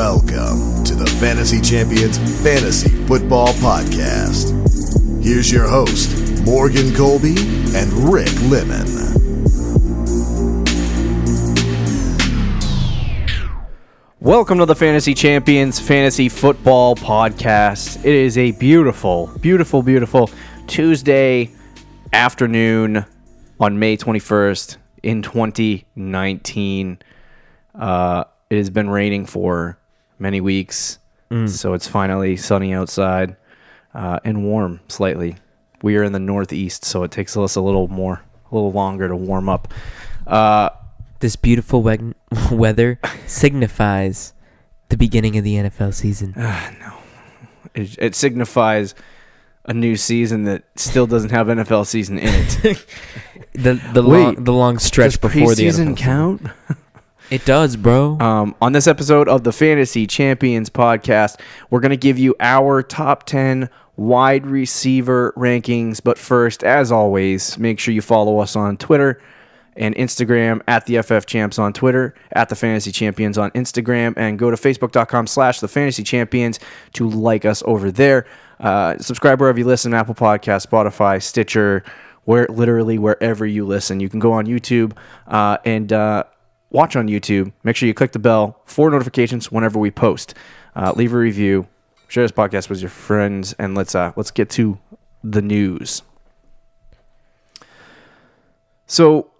Welcome to the Fantasy Champions Fantasy Football Podcast. Here's your host, Morgan Colby and Rick Lemon. Welcome to the Fantasy Champions Fantasy Football Podcast. It is a beautiful, beautiful, beautiful Tuesday afternoon on May 21st in 2019. It has been raining for many weeks, so it's finally sunny outside and warm slightly. We are in the Northeast, so it takes us a little longer to warm up. This beautiful weather signifies the beginning of the NFL season. No, it signifies a new season that still doesn't have NFL season in it. the long stretch before the preseason NFL count. It does, bro. On this episode of the Fantasy Champions Podcast, we're going to give you our top 10 wide receiver rankings. But first, as always, make sure you follow us on Twitter and Instagram at the FF Champs on Twitter, at the Fantasy Champions on Instagram, and go to facebook.com/the Fantasy Champions to like us over there. Subscribe wherever you listen, Apple Podcasts, Spotify, Stitcher, literally wherever you listen. You can go on YouTube and watch on YouTube. Make sure you click the bell for notifications whenever we post. Leave a review. Share this podcast with your friends, and let's get to the news. So,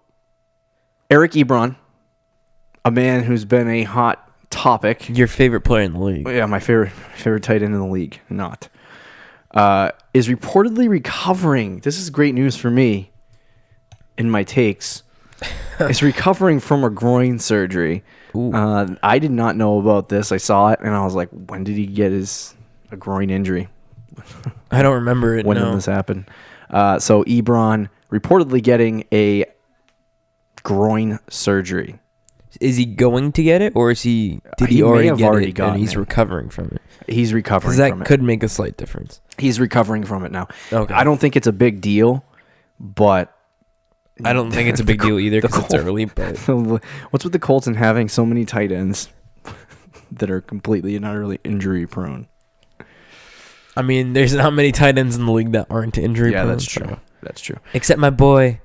Eric Ebron, a man who's been a hot topic. Your favorite player in the league. Yeah, my favorite tight end in the league. Not. Is reportedly recovering. This is great news for me in my takes. Is recovering from a groin surgery. I did not know about this. I saw it, and I was like, when did he get a groin injury? I don't remember it. When did this happen? So Ebron reportedly getting a groin surgery. Is he going to get it, or is he? Did he already get it and he's recovering from it? He's recovering from it. Because that could make a slight difference. He's recovering from it now. Okay. I don't think it's a big deal, but I don't think it's a big deal either because it's early. But what's with the Colts and having so many tight ends that are completely and utterly injury prone? I mean, there's not many tight ends in the league that aren't injury prone. Yeah, that's true. That's true. Except my boy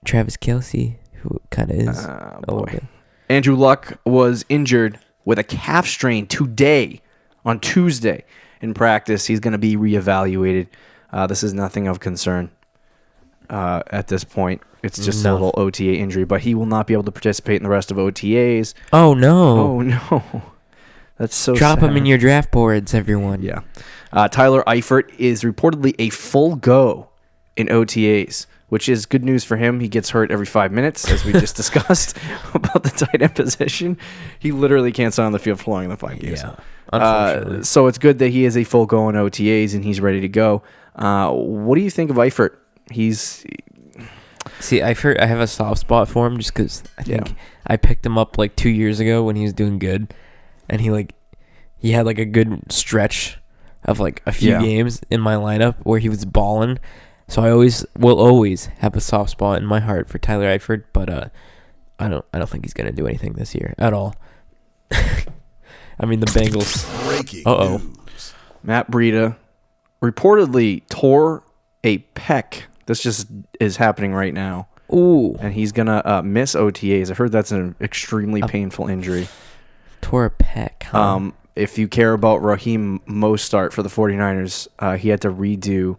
Travis Kelce, who kind of is a little bit. Andrew Luck was injured with a calf strain today, on Tuesday, in practice. He's going to be reevaluated. This is nothing of concern at this point. It's just a little OTA injury, but he will not be able to participate in the rest of OTAs. Oh, no. Oh, no. That's so Drop sad. him in your draft boards, everyone. Yeah. Tyler Eifert is reportedly a full go in OTAs, which is good news for him. He gets hurt every 5 minutes, as we just discussed about the tight end position. He literally can't stay on the field for longer than 5 games. Yeah, unfortunately. So it's good that he is a full go in OTAs and he's ready to go. What do you think of Eifert? See, Eifert, I have a soft spot for him just because I think I picked him up like 2 years ago when he was doing good, and he had like a good stretch of like a few games in my lineup where he was balling. So I will always have a soft spot in my heart for Tyler Eifert, but I don't think he's gonna do anything this year at all. I mean, the Bengals. Breaking news. Matt Breida reportedly tore a pec. This just is happening right now. Ooh. And he's gonna miss OTAs. I've heard that's an extremely painful injury. Tore a pec. Huh? If you care about Raheem Mostert for the 49ers, he had to redo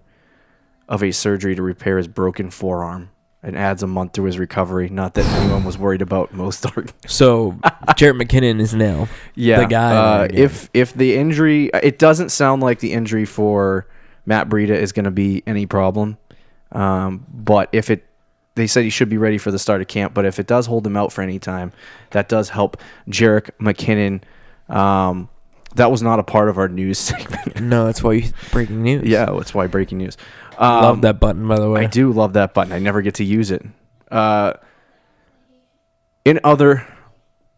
of a surgery to repair his broken forearm. It adds a month to his recovery. Not that anyone was worried about Mostert. So Jarrett McKinnon is now the guy. If the injury, it doesn't sound like the injury for Matt Breida is going to be any problem. But they said he should be ready for the start of camp. But if it does hold him out for any time, that does help Jarrett McKinnon. That was not a part of our news segment. No, that's why breaking news. Yeah, that's why breaking news. Love that button, by the way. I do love that button. I never get to use it. In other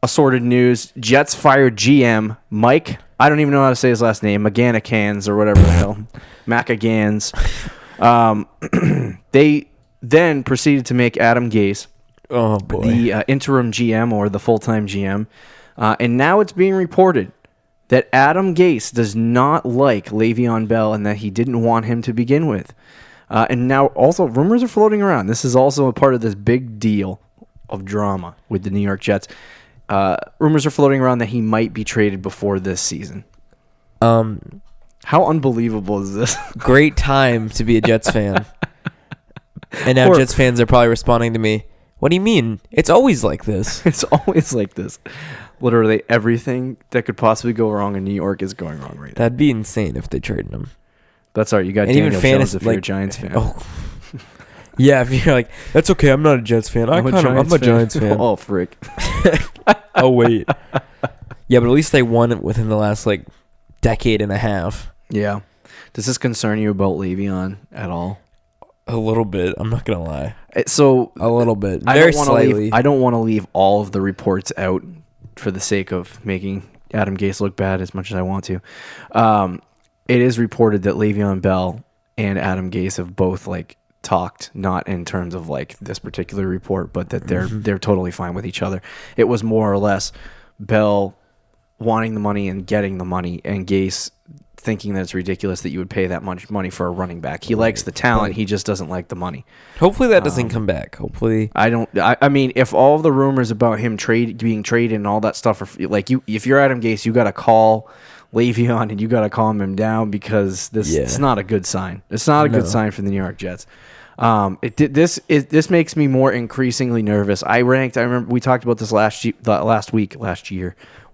assorted news, Jets fired GM Mike. I don't even know how to say his last name. McGannicans or whatever the hell. Macagans. They then proceeded to make Adam Gase the interim GM or the full-time GM. And now it's being reported that Adam Gase does not like Le'Veon Bell and that he didn't want him to begin with. And now also rumors are floating around. This is also a part of this big deal of drama with the New York Jets. Rumors are floating around that he might be traded before this season. How unbelievable is this? Great time to be a Jets fan. And now Jets fans are probably responding to me, what do you mean? It's always like this. It's always like this. Literally everything that could possibly go wrong in New York is going wrong right now. That'd be insane if they traded him. That's all right. You got And Daniel even Jones fantasy, if you're a Giants fan. Oh. Yeah, if you're like, that's okay, I'm not a Jets fan. I'm a Giants fan. Oh, frick. Oh, wait. Yeah, but at least they won it within the last, decade and a half. Yeah. Does this concern you about Le'Veon at all? A little bit. I'm not going to lie. So a little bit. I Very don't slightly. I don't want to leave all of the reports out for the sake of making Adam Gase look bad as much as I want to. It is reported that Le'Veon Bell and Adam Gase have both talked, not in terms of this particular report, but that they're totally fine with each other. It was more or less Bell wanting the money and getting the money, and Gase thinking that it's ridiculous that you would pay that much money for a running back. He likes the talent, he just doesn't like the money. Hopefully that doesn't come back. Hopefully. I mean, if all the rumors about him being traded and all that stuff are if you're Adam Gase, you got to call Le'Veon and you got to calm him down, because it's not a good sign. It's not a good sign for the New York Jets. This makes me more increasingly nervous. I remember we talked about this last year.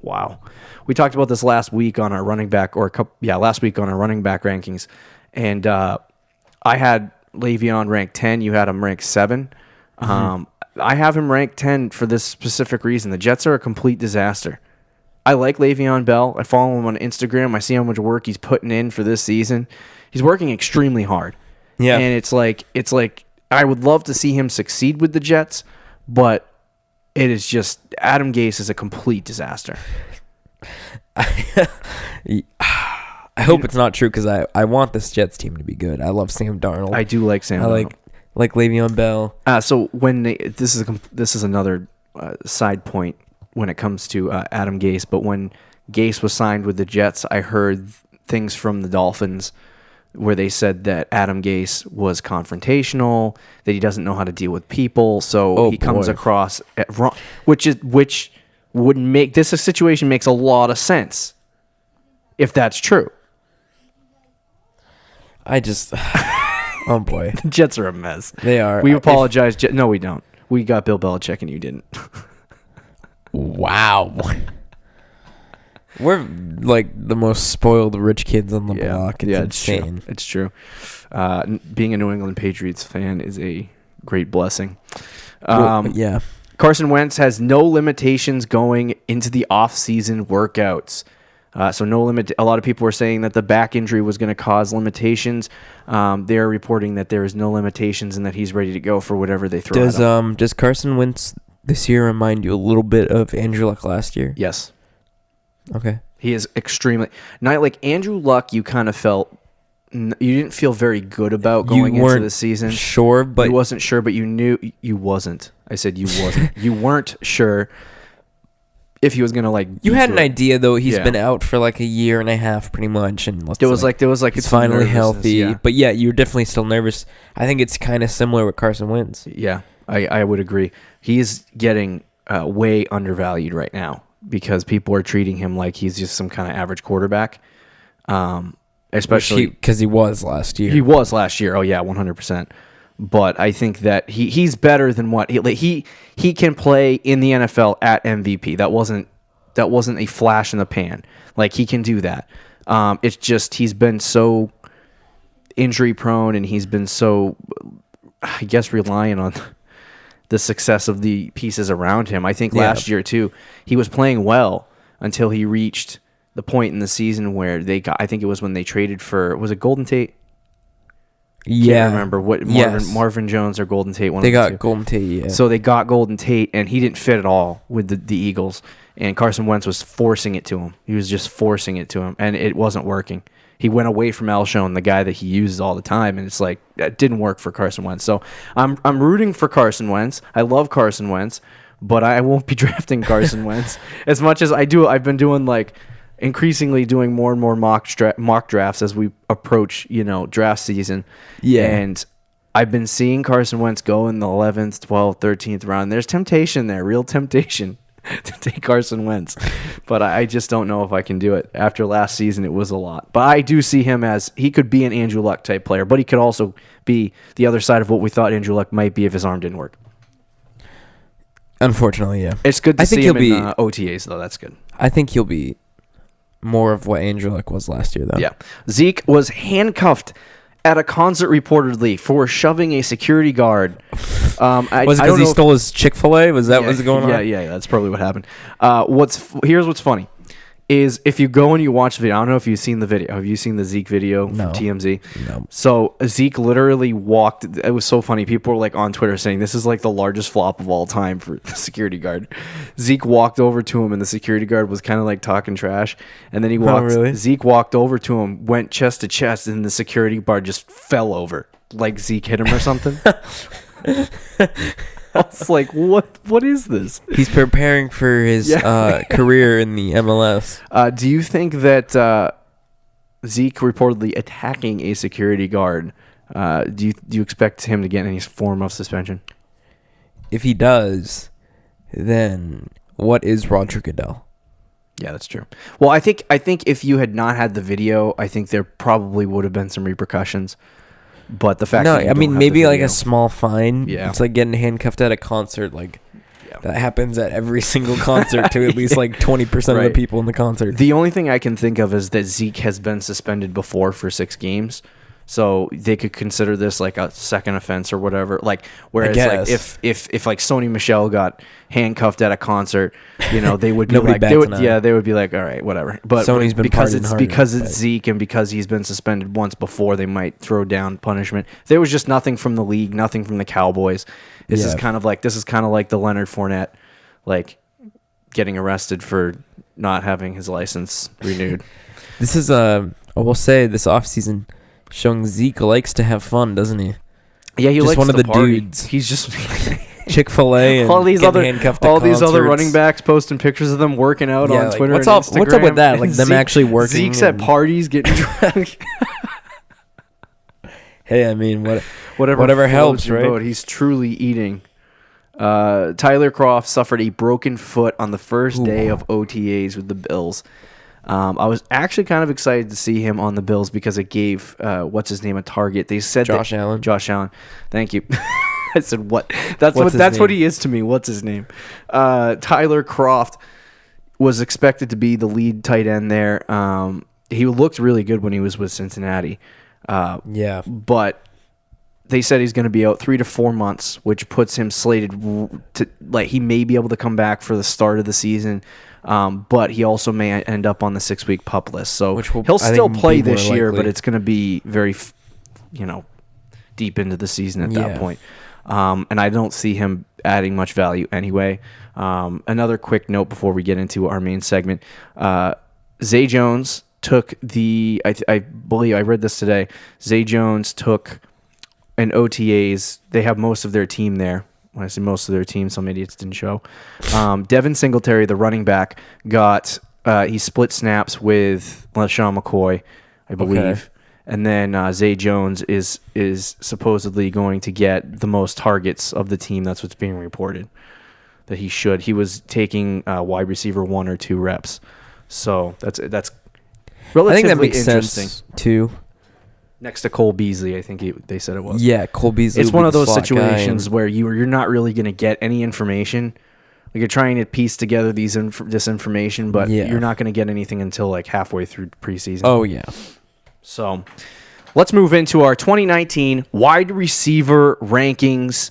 Wow. We talked about this last week on our running back last week on our running back rankings. And I had Le'Veon ranked 10. You had him ranked 7. I have him ranked 10 for this specific reason. The Jets are a complete disaster. I like Le'Veon Bell. I follow him on Instagram. I see how much work he's putting in for this season. He's working extremely hard. Yeah. And it's like I would love to see him succeed with the Jets, but it is just Adam Gase is a complete disaster. I hope it's not true, because I want this Jets team to be good. I love Sam Darnold. I do like Sam Darnold. Like Le'Veon Bell. So when this is another side point when it comes to Adam Gase, but when Gase was signed with the Jets, I heard things from the Dolphins where they said that Adam Gase was confrontational, that he doesn't know how to deal with people, so he comes across wrong, which would make this a situation makes a lot of sense if that's true. Oh boy, the Jets are a mess. They are. We apologize. No, we don't. We got Bill Belichick and you didn't. Wow. We're the most spoiled rich kids on the block. It's insane. It's true. Being a New England Patriots fan is a great blessing. Yeah. Carson Wentz has no limitations going into the off-season workouts. So no limit. A lot of people were saying that the back injury was going to cause limitations. They're reporting that there is no limitations and that he's ready to go for whatever they throw at him. Does Carson Wentz this year remind you a little bit of Andrew Luck last year? Yes. Okay. He is extremely not like Andrew Luck. You kind of felt you didn't feel very good about going into the season. Sure, but you wasn't sure, but you knew you wasn't. I said you wasn't. You weren't sure if he was gonna You had an idea though. He's been out for a year and a half, pretty much, and there was he's finally healthy. Yeah. But yeah, you're definitely still nervous. I think it's kind of similar with Carson Wentz. Yeah, I would agree. He's getting way undervalued right now, because people are treating him like he's just some kind of average quarterback, especially because he was last year. He was last year. Oh yeah, 100%. But I think that he's better than what he can play in the NFL at MVP. That wasn't a flash in the pan. He can do that. It's just he's been so injury prone, and he's been so, I guess, relying on the success of the pieces around him. I think last year too, he was playing well until he reached the point in the season where I think it was when they traded for, was it Golden Tate? Yeah. Can't remember what Marvin Jones or Golden Tate. They got Golden Tate, yeah. So they got Golden Tate, and he didn't fit at all with the Eagles. And Carson Wentz was forcing it to him. He was just forcing it to him, and it wasn't working. He went away from Alshon, the guy that he uses all the time, and it didn't work for Carson Wentz. So I'm rooting for Carson Wentz. I love Carson Wentz, but I won't be drafting Carson Wentz as much as I do. I've been doing increasingly doing more and more mock drafts as we approach, draft season. Yeah. And I've been seeing Carson Wentz go in the 11th, 12th, 13th round. There's temptation there, real temptation to take Carson Wentz. But I just don't know if I can do it. After last season, it was a lot. But I do see him as he could be an Andrew Luck type player, but he could also be the other side of what we thought Andrew Luck might be if his arm didn't work. Unfortunately, yeah. It's good to see him in OTAs, though. That's good. I think he'll be more of what Andrew Luck was last year, though. Yeah. Zeke was handcuffed at a concert reportedly for shoving a security guard. Was it because he stole his Chick-fil-A? Was that what's going on? Yeah. That's probably what happened. Here's what's funny. Is if you go and you watch the video, I don't know if you've seen the video. Have you seen the Zeke video from TMZ? No. So Zeke literally walked. It was so funny. People were on Twitter saying this is the largest flop of all time for the security guard. Zeke walked over to him and the security guard was kind of talking trash. And then he walked. Oh, really? Zeke walked over to him, went chest to chest, and the security guard just fell over. Like Zeke hit him or something. I was like, what is this? He's preparing for his career in the MLS. Do you think that Zeke reportedly attacking a security guard, do you expect him to get any form of suspension? If he does, then what is Roger Goodell? Yeah, that's true. Well, I think if you had not had the video, I think there probably would have been some repercussions. But the fact that maybe a small fine. Yeah. It's like getting handcuffed at a concert. That happens at every single concert to at least 20% of the people in the concert. The only thing I can think of is that Zeke has been suspended before for 6 games. So they could consider this a second offense or whatever. Whereas if Sony Michel got handcuffed at a concert, they would be they would be all right, whatever. But Sony's been because it's Zeke and because he's been suspended once before, they might throw down punishment. There was just nothing from the league, nothing from the Cowboys. This is kind of like the Leonard Fournette, getting arrested for not having his license renewed. This is I will say this offseason showing Zeke likes to have fun, doesn't he? Yeah, he just likes one of the party. dudes. He's just Chick-fil-A and all these handcuffed other running backs posting pictures of them working out on Twitter. What's and up? Instagram. What's up with that? Them Zeke, actually working. Zeke's at parties getting drunk. Hey, I mean, whatever helps, right? Boat. He's truly eating. Tyler Kroft suffered a broken foot on the first day of OTAs with the Bills. I was actually kind of excited to see him on the Bills because it gave what's his name a target. They said Josh Allen. Josh Allen. Thank you. I said what? That's what he is to me. What's his name? Tyler Kroft was expected to be the lead tight end there. He looked really good when he was with Cincinnati. But they said he's going to be out 3 to 4 months, which puts him slated to he may be able to come back for the start of the season. But he also may end up on the 6-week PUP list. So he'll still play this year, but it's going to be very, deep into the season at that point. And I don't see him adding much value anyway. Another quick note before we get into our main segment. Zay Jones took I believe I read this today. Zay Jones took an OTAs. They have most of their team there. When I say most of their team, some idiots didn't show. Devin Singletary, the running back, he split snaps with LaShawn McCoy, I believe. Okay. And then Zay Jones is supposedly going to get the most targets of the team. That's what's being reported. That he should. He was taking wide receiver 1 or 2 reps. So that's relatively I think that makes interesting. Sense too. Next to Cole Beasley, I think they said it was. Yeah, Cole Beasley. It's one of those situations where you're not really going to get any information. You're trying to piece together this information, but you're not going to get anything until halfway through preseason. Oh yeah. So let's move into our 2019 wide receiver rankings.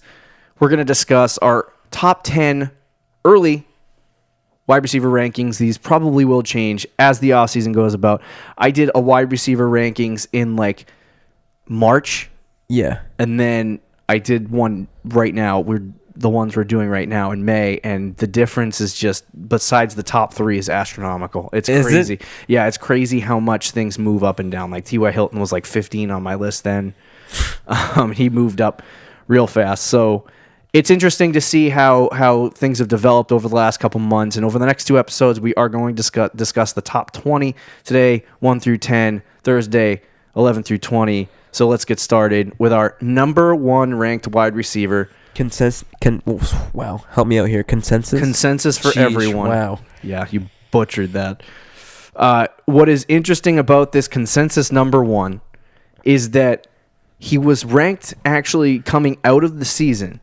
We're going to discuss our top 10 early wide receiver rankings. These probably will change as the offseason goes about. I did a wide receiver rankings in March. Yeah. And then I did one right now. The ones we're doing right now in May, and the difference is just, besides the top 3, is astronomical. It's crazy. Yeah, it's crazy how much things move up and down. T.Y. Hilton was 15 on my list then. He moved up real fast. So it's interesting to see how things have developed over the last couple months. And over the next 2 episodes, we are going to discuss the top 20 today, 1 through 10, Thursday, 11 through 20. So let's get started with our number 1 ranked wide receiver. Wow, help me out here. Consensus for everyone. Wow. Yeah, you butchered that. What is interesting about this consensus number 1 is that he was ranked actually coming out of the season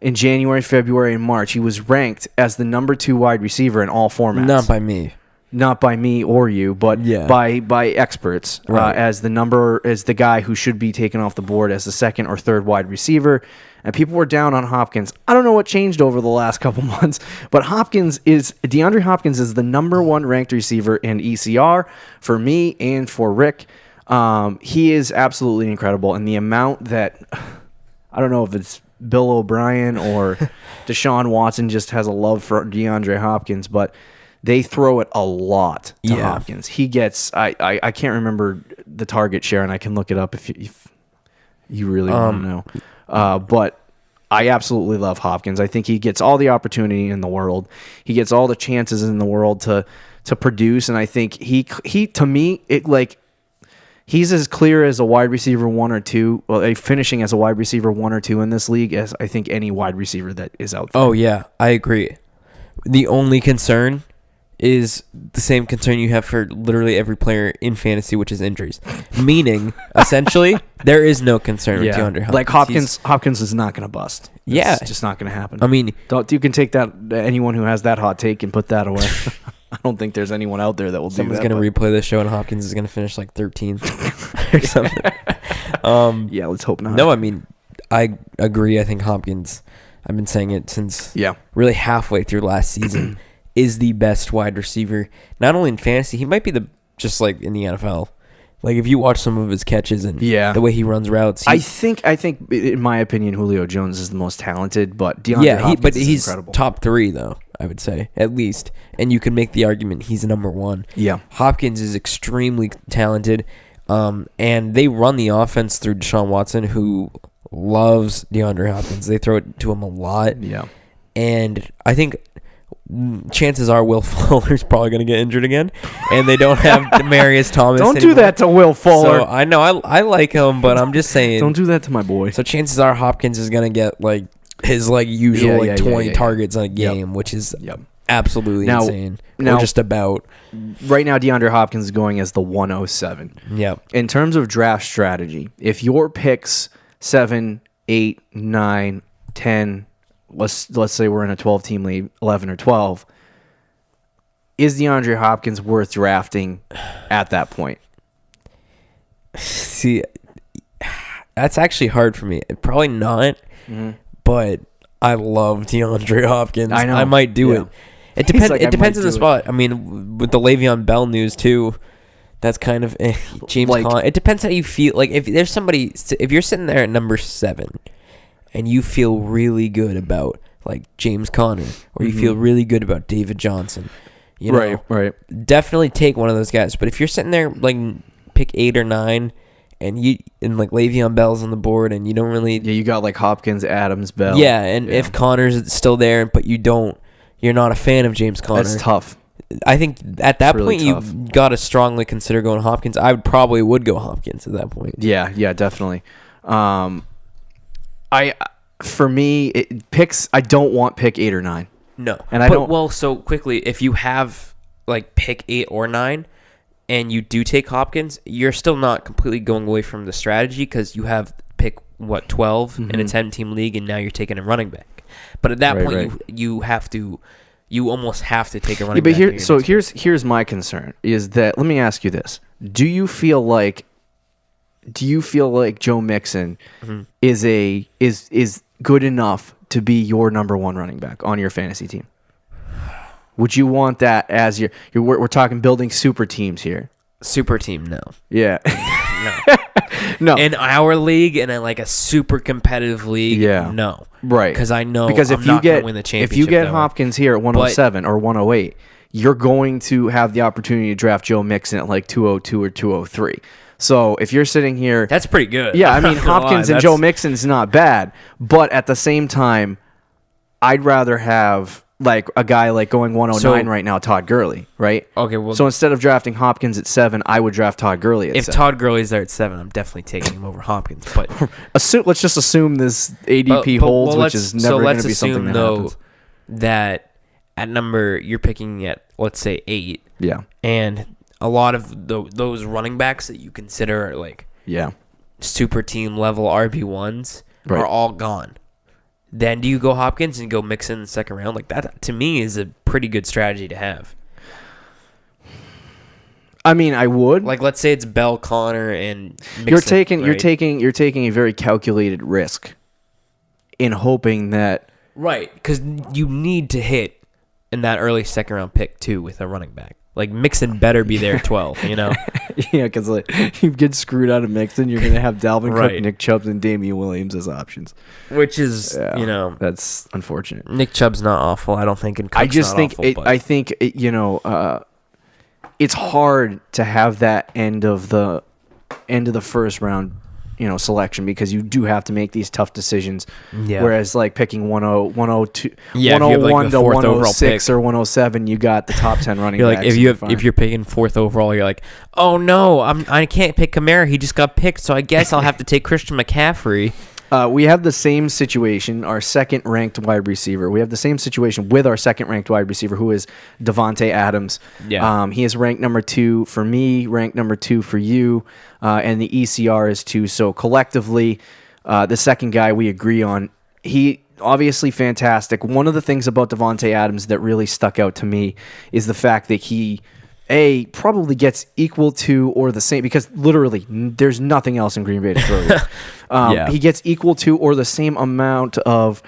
in January, February, and March. He was ranked as the number 2 wide receiver in all formats. Not by me or you, but by experts, right. as the guy who should be taken off the board as the 2nd or 3rd wide receiver. And people were down on Hopkins. I don't know what changed over the last couple months, but DeAndre Hopkins is the number 1 ranked receiver in ECR for me and for Rick. He is absolutely incredible, and the amount that I don't know if it's Bill O'Brien or Deshaun Watson just has a love for DeAndre Hopkins, but they throw it a lot to Hopkins. He gets I can't remember the target share, and I can look it up if you really want to know. But I absolutely love Hopkins. I think he gets all the opportunity in the world. He gets all the chances in the world to produce, and I think he to me he's as clear as a wide receiver 1 or 2, finishing as a wide receiver 1 or 2 in this league as I think any wide receiver that is out there. Oh yeah, I agree. The only concern is the same concern you have for literally every player in fantasy, which is injuries. Meaning, essentially, there is no concern with DeAndre Hopkins. Like Hopkins is not going to bust. Yeah. It's just not going to happen. I mean, you can take that, anyone who has that hot take and put that away. I don't think there's anyone out there that will do that. Someone's going to replay this show and Hopkins is going to finish like 13th or something. Yeah, let's hope not. No, I mean, I agree. I think Hopkins, I've been saying it since really halfway through last season, is the best wide receiver, not only in fantasy, he might be just like in the NFL. Like if you watch some of his catches and the way he runs routes, I think in my opinion, Julio Jones is the most talented, but DeAndre Hopkins is he's incredible. Top 3 though, I would say at least, and you can make the argument he's number 1. Yeah, Hopkins is extremely talented, and they run the offense through Deshaun Watson, who loves DeAndre Hopkins. They throw it to him a lot. Yeah, and I think chances are Will Fuller's probably going to get injured again, and they don't have Demaryius Thomas. Don't do that to Will Fuller. So I know I like him, but I'm just saying. Don't do that to my boy. So chances are Hopkins is going to get like his usual 20 targets in a game, which is absolutely insane. Now, just about. Right now, DeAndre Hopkins is going as the 107. Yep. In terms of draft strategy, if your picks 7, 8, 9, 10, let's say we're in a 12-team league, 11 or 12, is DeAndre Hopkins worth drafting at that point? See, that's actually hard for me. Probably not, but I love DeAndre Hopkins. I know. I might do it. It depends. Like, it depends on the spot. I mean, with the Le'Veon Bell news too, that's kind of James Conner. It depends how you feel. Like if there's somebody, if you're sitting there at number 7. And you feel really good about like James Conner, or you feel really good about David Johnson, you know, right. Definitely take one of those guys. But if you're sitting there like pick 8 or 9, and like Le'Veon Bell's on the board, and you don't really, you got like Hopkins, Adams, Bell, and if Conner's still there, but you're not a fan of James Conner, that's tough. I think at that really point tough. You've got to strongly consider going Hopkins. I would go Hopkins at that point. Yeah, definitely. For me, I don't want pick 8 or 9. No, and I don't. Well, so quickly, if you have like pick 8 or 9, and you do take Hopkins, you're still not completely going away from the strategy because you have pick 12 in a 10-team league, and now you're taking a running back. But at that point, you almost have to take a running back. Here's my concern is that, let me ask you this: Do you feel like Joe Mixon is good enough to be your number 1 running back on your fantasy team? Would you want that as we're talking building super teams here? Super team, no. Yeah. No. In our league, and in like a super competitive league, no. Right. Because I know because I'm not going to win the championship. If you get Hopkins here at 107 or 108, you're going to have the opportunity to draft Joe Mixon at like 202 or 203. So if you're sitting here, That's pretty good. yeah, I mean, I'm not gonna Hopkins lie, and Joe Mixon's not bad, but at the same time, I'd rather have like a guy like going 109 right now, Todd Gurley, right? Okay, well, So instead of drafting Hopkins at 7, I would draft Todd Gurley at if 7. Todd Gurley's there at 7, I'm definitely taking him over Hopkins. But Let's just assume this ADP holds, which is never going to be something that happens. That at number you're picking at, let's say 8. Yeah. And a lot of those running backs that you consider like super team level RB1s are all gone. Then do you go Hopkins and go Mixon in the second round? Like that to me is a pretty good strategy to have. I mean, I would. Like let's say it's Bell, Connor, and Mixon, you're taking a very calculated risk in hoping that because you need to hit in that early second round pick too with a running back. Like Mixon better be there at 12, you know? Yeah, because like you get screwed out of Mixon, you're gonna have Dalvin Cook, Nick Chubb, and Damian Williams as options, which is that's unfortunate. Nick Chubb's not awful, I don't think. And Cook's I just think it's hard to have that end of the first round, selection because you do have to make these tough decisions. Yeah. Whereas like picking 102, 101 to 106 or 107, you got the top 10 running backs. Like if you're picking 4th overall, you're like, oh no, I can't pick Kamara. He just got picked, so I guess I'll have to take Christian McCaffrey. We have the same situation, our second-ranked wide receiver. We have the same situation with our second-ranked wide receiver, who is Davante Adams. Yeah. He is ranked number 2 for me, ranked number 2 for you, and the ECR is 2. So collectively, the second guy we agree on, he obviously fantastic. One of the things about Davante Adams that really stuck out to me is the fact that he probably gets equal to or the same, because literally there's nothing else in Green Bay to throw you. He gets equal to or the same amount of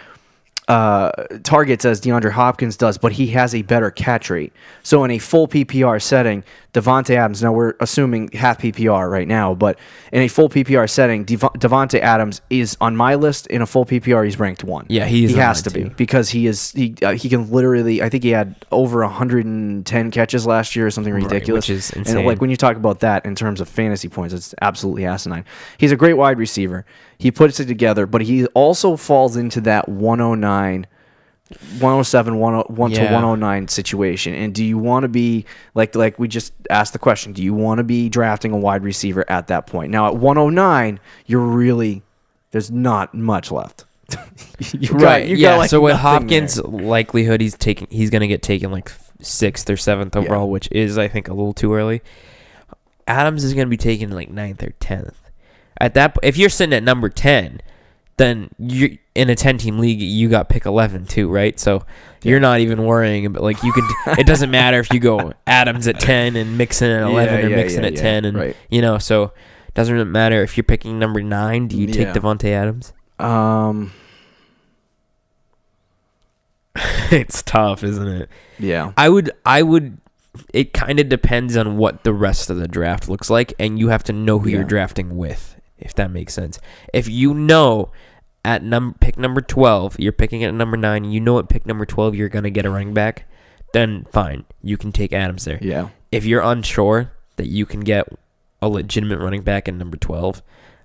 targets as DeAndre Hopkins does, but he has a better catch rate. So in a full PPR setting, Davante Adams, now we're assuming half PPR right now, but in a full PPR setting, Davante Adams is on my list. In a full PPR, he's ranked 1. Yeah, he has to be, because he can literally, I think he had over 110 catches last year or something ridiculous. Which is insane. And like when you talk about that in terms of fantasy points, it's absolutely asinine. He's a great wide receiver. He puts it together, but he also falls into that 107, 101 to 109 situation. And do you want to be, like we just asked the question, do you want to be drafting a wide receiver at that point? Now, at 109, there's not much left. So with Hopkins' likelihood, he's going to get taken like 6th or 7th overall, which is, I think, a little too early. Adams is going to be taken like 9th or 10th. At that, if you're sitting at number 10, then you in a 10-team league, you got pick 11 too, right? So you're not even worrying about, like, you could. It doesn't matter if you go Adams at 10 and Mixon at 11 or Mixon at 10, and so it doesn't matter if you're picking number 9. Do you take Davante Adams? It's tough, isn't it? Yeah, I would. It kind of depends on what the rest of the draft looks like, and you have to know who you're drafting with, if that makes sense. If you know at pick number 12, you're picking at number 9, you know at pick number 12 you're going to get a running back, then fine, you can take Adams there. Yeah. If you're unsure that you can get a legitimate running back at number 12,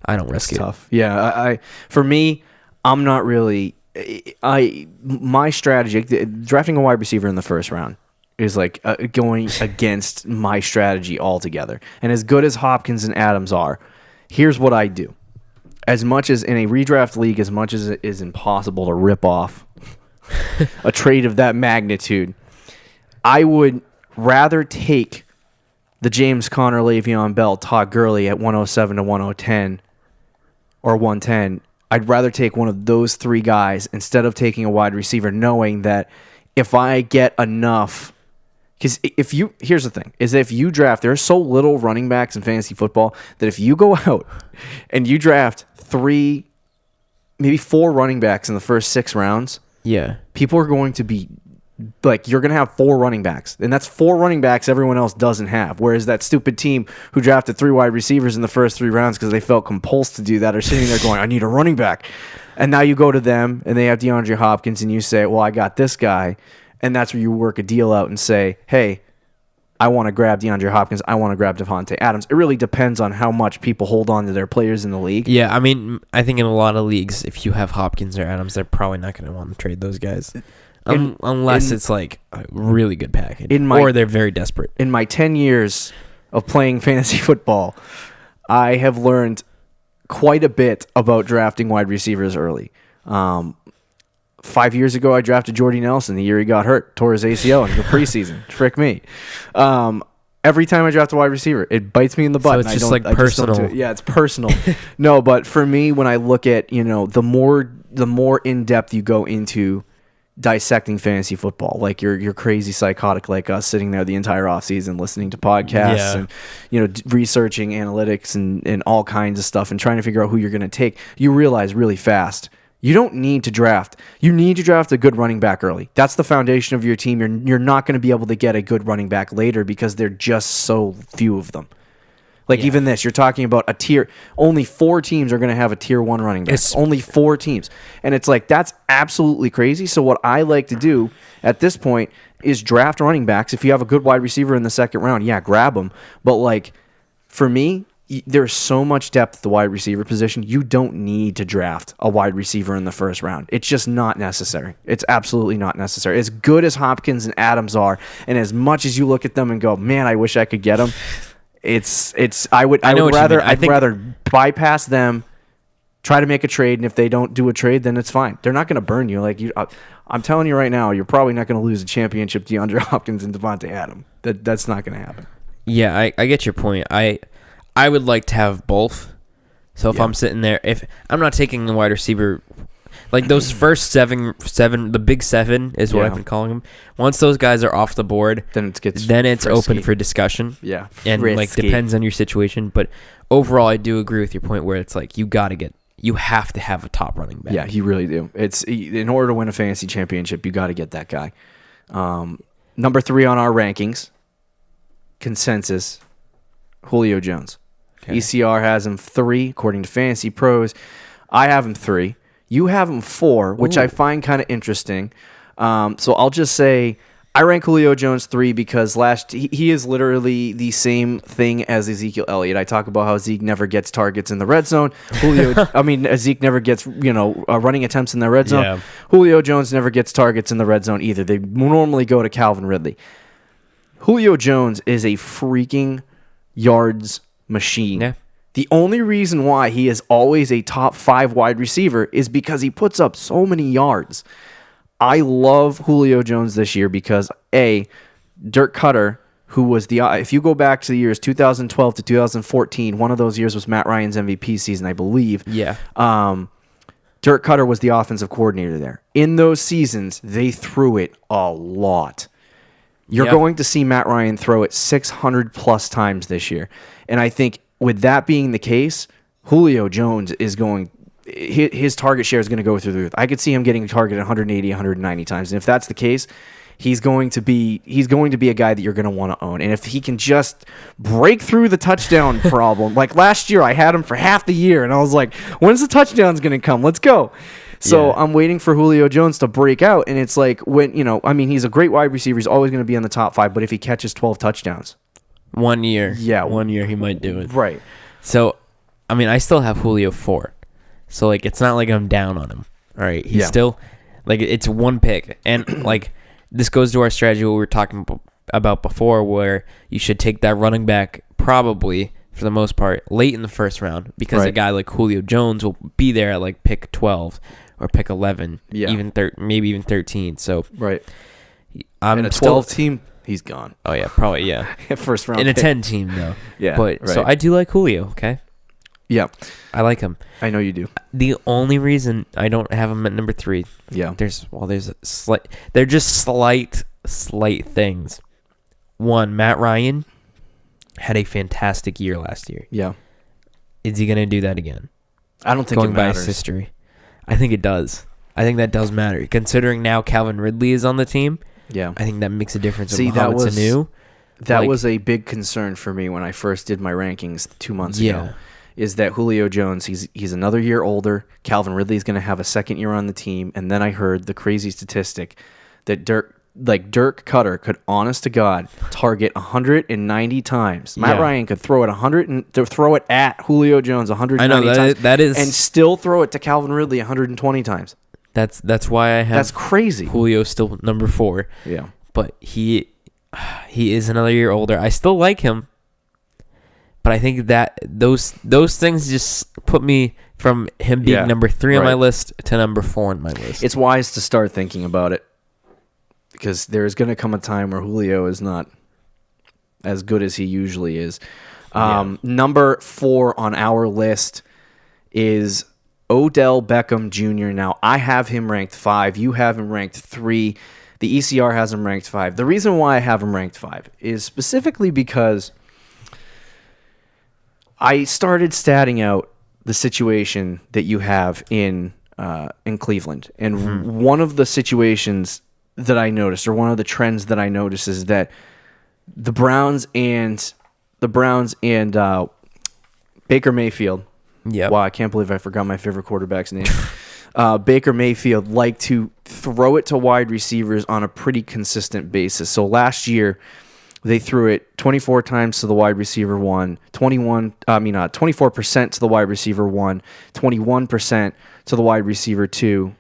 I don't risk it. That's tough. Yeah, for me, I'm not really. My strategy, drafting a wide receiver in the first round, is like going against my strategy altogether. And as good as Hopkins and Adams are, here's what I do. As much as in a redraft league, as much as it is impossible to rip off a trade of that magnitude, I would rather take the James Conner, Le'Veon Bell, Todd Gurley at 107 to 110 or 110. I'd rather take one of those 3 guys instead of taking a wide receiver, knowing that if I get enough. Because here's the thing, is that if you draft, there's so little running backs in fantasy football that if you go out and you draft 3, maybe 4 running backs in the first 6 rounds, people are going to be like, you're going to have 4 running backs, and that's 4 running backs everyone else doesn't have. Whereas that stupid team who drafted 3 wide receivers in the first 3 rounds because they felt compulsed to do that are sitting there going, I need a running back. And now you go to them and they have DeAndre Hopkins and you say, well, I got this guy. And that's where you work a deal out and say, hey, I want to grab DeAndre Hopkins, I want to grab Devontae Adams. It really depends on how much people hold on to their players in the league. Yeah, I mean, I think in a lot of leagues, if you have Hopkins or Adams, they're probably not going to want to trade those guys. Unless it's like a really good package. Or they're very desperate. In my 10 years of playing fantasy football, I have learned quite a bit about drafting wide receivers early. 5 years ago, I drafted Jordy Nelson the year he got hurt, tore his ACL in the preseason. Trick me. Every time I draft a wide receiver, it bites me in the butt. So it's just like personal. Yeah, it's personal. No, but for me, when I look at, the more in depth you go into dissecting fantasy football, like you're crazy psychotic like us, sitting there the entire offseason listening to podcasts and researching analytics and all kinds of stuff and trying to figure out who you're going to take, you realize really fast you don't need to draft. You need to draft a good running back early. That's the foundation of your team. You're not going to be able to get a good running back later because there are just so few of them. Even this, you're talking about a tier. Only 4 teams are going to have a tier 1 running back. Only 4 teams. And it's like, that's absolutely crazy. So what I like to do at this point is draft running backs. If you have a good wide receiver in the second round, grab them. But for me, there's so much depth at the wide receiver position. You don't need to draft a wide receiver in the first round. It's just not necessary. It's absolutely not necessary. As good as Hopkins and Adams are, and as much as you look at them and go, man, I wish I could get them. I'd rather bypass them, try to make a trade, and if they don't do a trade, then it's fine. They're not going to burn you. I'm telling you right now, you're probably not going to lose a championship to DeAndre Hopkins and Devontae Adams. That's not going to happen. Yeah, I get your point. I would like to have both. So if I'm sitting there, if I'm not taking the wide receiver, like those first seven, the big 7 is what I've been calling them. Once those guys are off the board, then it's open for discussion. Yeah, and depends on your situation. But overall, I do agree with your point where it's like you have to have a top running back. Yeah, you really do. It's in order to win a fantasy championship, you got to get that guy. Number 3 on our rankings, consensus, Julio Jones. Okay. ECR has him 3, according to Fantasy Pros. I have him 3. You have him 4, which I find kind of interesting. So I'll just say I rank Julio Jones 3 because he is literally the same thing as Ezekiel Elliott. I talk about how Zeke never gets targets in the red zone. Zeke never gets running attempts in the red zone. Yeah. Julio Jones never gets targets in the red zone either. They normally go to Calvin Ridley. Julio Jones is a freaking yards machine. Yeah. The only reason why he is always a top 5 wide receiver is because he puts up so many yards. I love Julio Jones this year because Dirk Cutter, who was if you go back to the years 2012 to 2014, one of those years was Matt Ryan's MVP season, I believe. Yeah. Dirk Cutter was the offensive coordinator there. In those seasons, they threw it a lot. You're going to see Matt Ryan throw it 600 plus times this year. And I think with that being the case, Julio Jones is his target share is going to go through the roof. I could see him getting targeted 180, 190 times. And if that's the case, he's going to be a guy that you're going to want to own. And if he can just break through the touchdown problem, like last year I had him for half the year and I was like, when's the touchdowns going to come? Let's go. So I'm waiting for Julio Jones to break out, and it's like he's a great wide receiver. He's always going to be in the top 5, but if he catches 12 touchdowns. 1 year. Yeah. 1 year he might do it. Right. So, I still have Julio 4. So, it's not like I'm down on him. All right. He's still, it's one pick. And, this goes to our strategy what we were talking about before, where you should take that running back probably, for the most part, late in the first round, because a guy like Julio Jones will be there at, pick 12 or pick 11, maybe even 13. So, right. I'm a 12 team. He's gone. Oh, yeah, probably, yeah. First round in pick. a 10 team, though. Yeah. But so I do like Julio, okay? Yeah. I like him. I know you do. The only reason I don't have him at number 3, there's a slight, they're just slight things. One, Matt Ryan had a fantastic year last year. Yeah. Is he going to do that again? I don't think going it matters. By his history. I think it does. I think that does matter. Considering now Calvin Ridley is on the team, I think that makes a difference. That was a big concern for me when I first did my rankings 2 months ago. Is that Julio Jones, he's another year older. Calvin Ridley's going to have a second year on the team. And then I heard the crazy statistic that Dirk Dirk Cutter could, honest to God, target 190 times. Matt Ryan could throw it at Julio Jones 190 times. That is, and still throw it to Calvin Ridley 120 times. That's why I have. That's crazy. Julio still number 4. Yeah, but he is another year older. I still like him, but I think that those things just put me from him being number 3 on my list to number 4 on my list. It's wise to start thinking about it, because there's going to come a time where Julio is not as good as he usually is. Number 4 on our list is Odell Beckham Jr. Now, I have him ranked 5. You have him ranked 3. The ECR has him ranked 5. The reason why I have him ranked 5 is specifically because I started statting out the situation that you have in Cleveland. And one of the situations that I noticed, or one of the trends that I noticed, is that the Browns and Baker Mayfield. Yeah. Wow, I can't believe I forgot my favorite quarterback's name. Baker Mayfield like to throw it to wide receivers on a pretty consistent basis. So last year, they threw it 24 times to the wide receiver 1, 24% to the wide receiver 1, 21% to the wide receiver 2,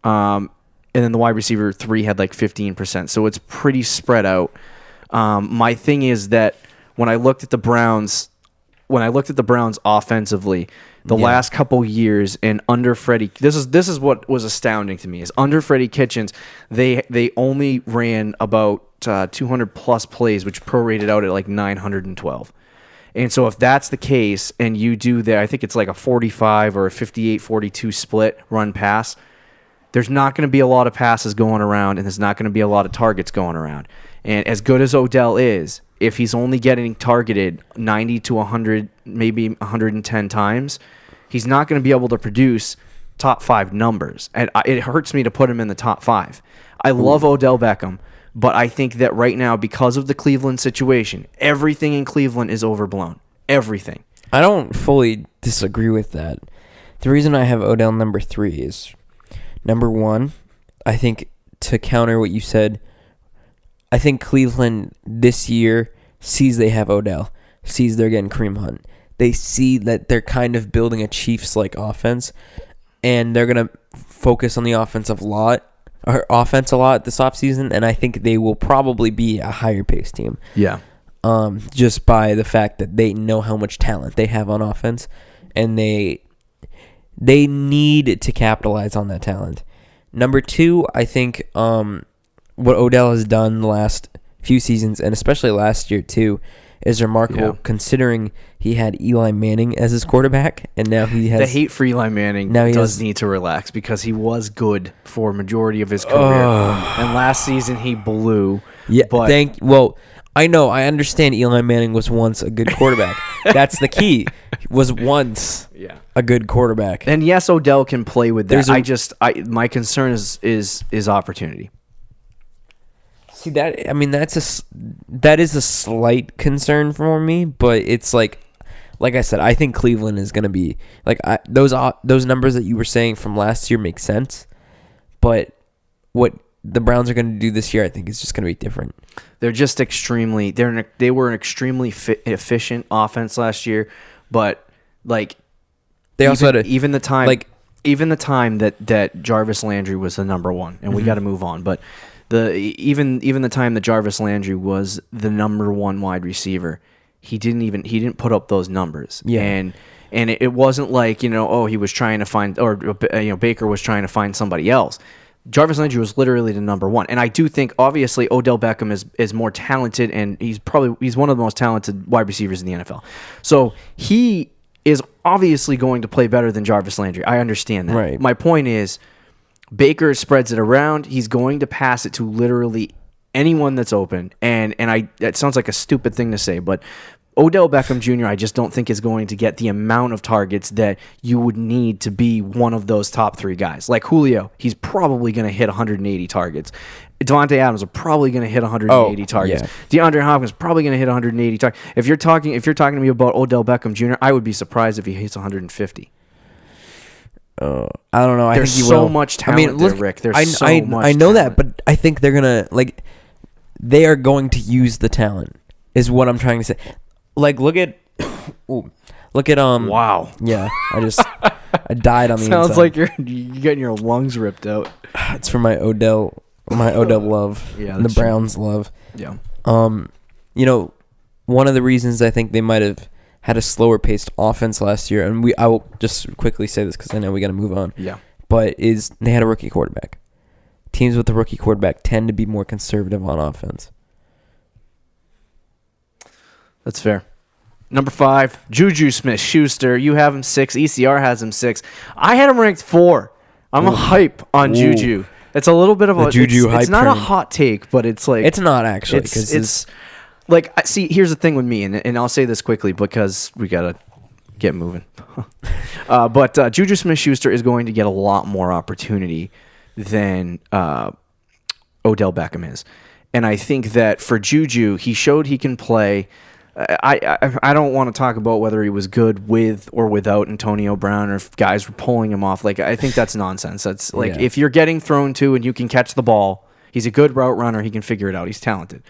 and then the wide receiver 3 had like 15%. So it's pretty spread out. My thing is that when I looked at the Browns offensively, the last couple years and under Freddie, this is what was astounding to me, is under Freddie Kitchens, they only ran about 200 plus plays, which prorated out at like 912. And so if that's the case, and you do that, I think it's like a 45 or a 58-42 split run pass, there's not going to be a lot of passes going around, and there's not going to be a lot of targets going around. And as good as Odell is, if he's only getting targeted 90 to 100, maybe 110 times, he's not going to be able to produce top 5 numbers. And it hurts me to put him in the top 5. I love Odell Beckham, but I think that right now, because of the Cleveland situation, everything in Cleveland is overblown. Everything. I don't fully disagree with that. The reason I have Odell number 3 is, number 1, I think, to counter what you said, I think Cleveland this year sees they have Odell, sees they're getting Kareem Hunt. They see that they're kind of building a Chiefs-like offense, and they're going to focus on the offense a lot this offseason, and I think they will probably be a higher-paced team. Yeah. Just by the fact that they know how much talent they have on offense, and they need to capitalize on that talent. Number 2, I think what Odell has done the last few seasons, and especially last year too, is remarkable, considering he had Eli Manning as his quarterback, and now he has... The hate for Eli Manning does need to relax, because he was good for a majority of his career. And last season he blew. Yeah, but I know, I understand Eli Manning was once a good quarterback. That's the key. Was once a good quarterback. And yes, Odell can play with that. My concern is opportunity. See that is a slight concern for me, but it's like I said, I think Cleveland is going to be like those numbers that you were saying from last year make sense, but what the Browns are going to do this year, I think, is just going to be different. They're just they were an extremely efficient offense last year, but like they also had even the time that Jarvis Landry was the number 1, and we got to move on, but even the time that Jarvis Landry was the number 1 wide receiver, he didn't put up those numbers. Yeah. And it wasn't like, he was trying to find, or Baker was trying to find somebody else. Jarvis Landry was literally the number 1. And I do think, obviously, Odell Beckham is more talented, and he's one of the most talented wide receivers in the NFL. So he is obviously going to play better than Jarvis Landry. I understand that. Right. My point is, Baker spreads it around. He's going to pass it to literally anyone that's open. And that sounds like a stupid thing to say, but Odell Beckham Jr., I just don't think is going to get the amount of targets that you would need to be one of those top 3 guys. Like Julio, he's probably going to hit 180 targets. Devontae Adams are probably going to hit 180 targets. Yeah. DeAndre Hopkins is probably going to hit 180 targets. If you're talking to me about Odell Beckham Jr., I would be surprised if he hits 150. I don't know. I There's think he so will. much talent there, Rick. There's so much I know talent. that, but I think they're gonna they are going to use the talent. Is what I'm trying to say. Like, look at Wow. Yeah, I died on the Sounds inside. like you're getting your lungs ripped out. It's for my Odell love. Yeah, and the that's true. Browns love. Yeah. One of the reasons I think they might have had a slower paced offense last year, and I will just quickly say this because I know we got to move on. Yeah. But is they had a rookie quarterback. Teams with a rookie quarterback tend to be more conservative on offense. That's fair. Number 5, Juju Smith-Schuster. You have him 6. ECR has him 6. I had him ranked 4. I'm a hype on Juju. It's a little bit of The a Juju hype It's not a train. hot take, but it's like It's not actually It's like, see. Here's the thing with me, and I'll say this quickly because we gotta get moving. But Juju Smith-Schuster is going to get a lot more opportunity than Odell Beckham is, and I think that for Juju, he showed he can play. I don't want to talk about whether he was good with or without Antonio Brown or if guys were pulling him off. Like, I think that's nonsense. That's like, if you're getting thrown to and you can catch the ball, he's a good route runner. He can figure it out. He's talented.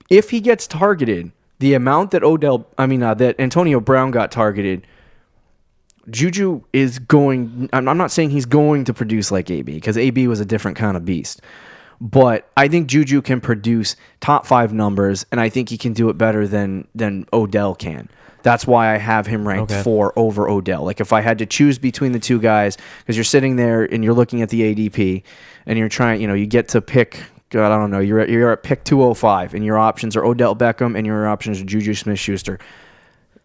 If he gets targeted, the amount that that Antonio Brown got targeted, Juju is going. I'm not saying he's going to produce like AB because AB was a different kind of beast. But I think Juju can produce top 5 numbers, and I think he can do it better than Odell can. That's why I have him ranked 4 over Odell. Like, if I had to choose between the two guys, because you're sitting there and you're looking at the ADP, and you're trying, you get to pick. God, I don't know. You're at pick 205, and your options are Odell Beckham, and your options are Juju Smith-Schuster.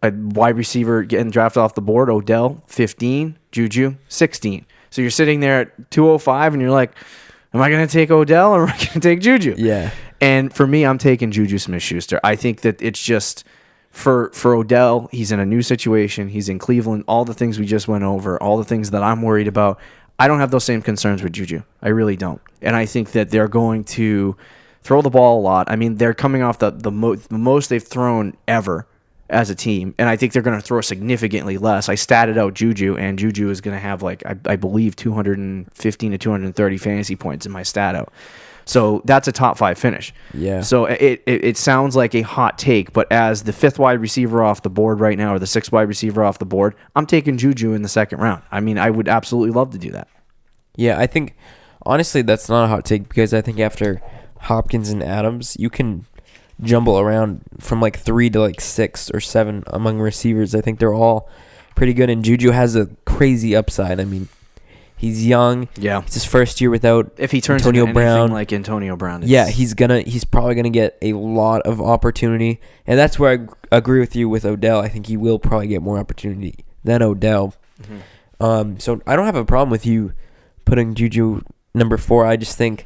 A wide receiver getting drafted off the board, Odell 15, Juju 16. So you're sitting there at 205, and you're like, am I going to take Odell or am I going to take Juju? Yeah. And for me, I'm taking Juju Smith-Schuster. I think that it's just for Odell, he's in a new situation. He's in Cleveland. All the things we just went over, all the things that I'm worried about, I don't have those same concerns with Juju. I really don't. And I think that they're going to throw the ball a lot. I mean, they're coming off the most they've thrown ever as a team, and I think they're going to throw significantly less. I statted out Juju, and Juju is going to have, like, I believe 215 to 230 fantasy points in my stat out. So that's a top 5 finish. Yeah. So it sounds like a hot take, but as the 5th wide receiver off the board right now, or the 6th wide receiver off the board, I'm taking Juju in the 2nd round. I mean, I would absolutely love to do that. Yeah, I think, honestly, that's not a hot take because I think after Hopkins and Adams, you can jumble around from like 3 to like 6 or 7 among receivers. I think they're all pretty good, and Juju has a crazy upside. I mean, he's young. Yeah. It's his first year without If he turns Antonio into Brown. anything like Antonio Brown. Yeah, he's probably gonna get a lot of opportunity, and that's where I agree with you with Odell. I think he will probably get more opportunity than Odell. Mm-hmm. So I don't have a problem with you putting Juju number 4. I just think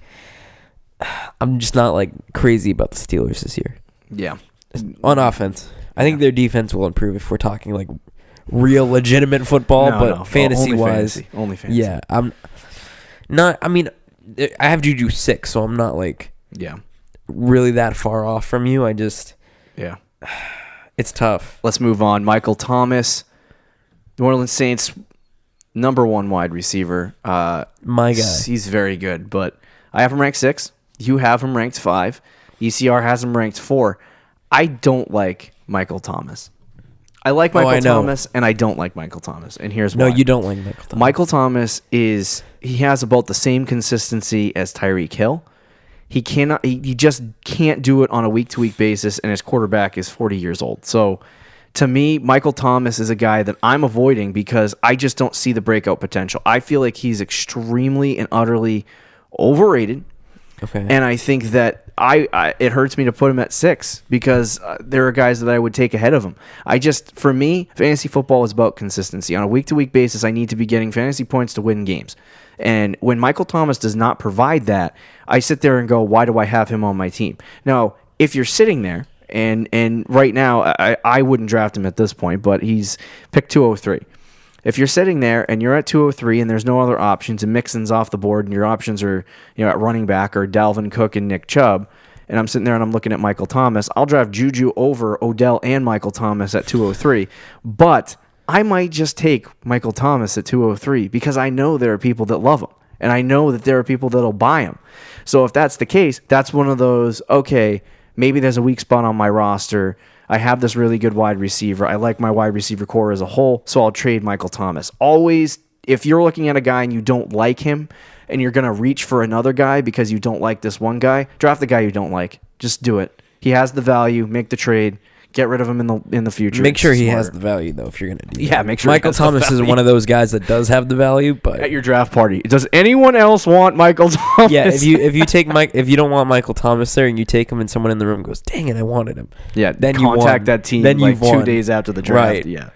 I'm just not like crazy about the Steelers this year. Yeah. On offense, I think their defense will improve if we're talking like real legitimate football, but fantasy wise, only fantasy. Yeah, I'm not. I mean, I have Juju 6, so I'm not like really that far off from you. I just it's tough. Let's move on. Michael Thomas, New Orleans Saints, number 1 wide receiver. My guy. He's very good, but I have him ranked 6. You have him ranked 5. ECR has him ranked 4. I don't like Michael Thomas. I like Michael Thomas, and I don't like Michael Thomas, and here's why. No, you don't like Michael Thomas. Michael Thomas he has about the same consistency as Tyreek Hill. He just can't do it on a week-to-week basis, and his quarterback is 40 years old. So, to me, Michael Thomas is a guy that I'm avoiding because I just don't see the breakout potential. I feel like he's extremely and utterly overrated. Okay. And I think that it hurts me to put him at 6 because there are guys that I would take ahead of him. For me, fantasy football is about consistency. On a week-to-week basis, I need to be getting fantasy points to win games. And when Michael Thomas does not provide that, I sit there and go, why do I have him on my team? Now, if you're sitting there, and right now, I wouldn't draft him at this point, but he's pick 203. If you're sitting there and you're at 203 and there's no other options and Mixon's off the board and your options are at running back or Dalvin Cook and Nick Chubb, and I'm sitting there and I'm looking at Michael Thomas, I'll draft Juju over Odell and Michael Thomas at 203. But I might just take Michael Thomas at 203 because I know there are people that love him. And I know that there are people that'll buy him. So if that's the case, that's one of those, okay, maybe there's a weak spot on my roster. I have this really good wide receiver. I like my wide receiver core as a whole, so I'll trade Michael Thomas. Always, if you're looking at a guy and you don't like him and you're going to reach for another guy because you don't like this one guy, draft the guy you don't like. Just do it. He has the value. Make the trade. Get rid of him in the future. Make sure he has the value, though, if you're going to do that. Yeah, make sure Michael Thomas is one of those guys that does have the value, but at your draft party, does anyone else want Michael Thomas? Yeah, if you take if you don't want Michael Thomas there and you take him and someone in the room goes, "Dang it, I wanted him." Yeah, then you contact that team then like 2 days after the draft. Right. Yeah.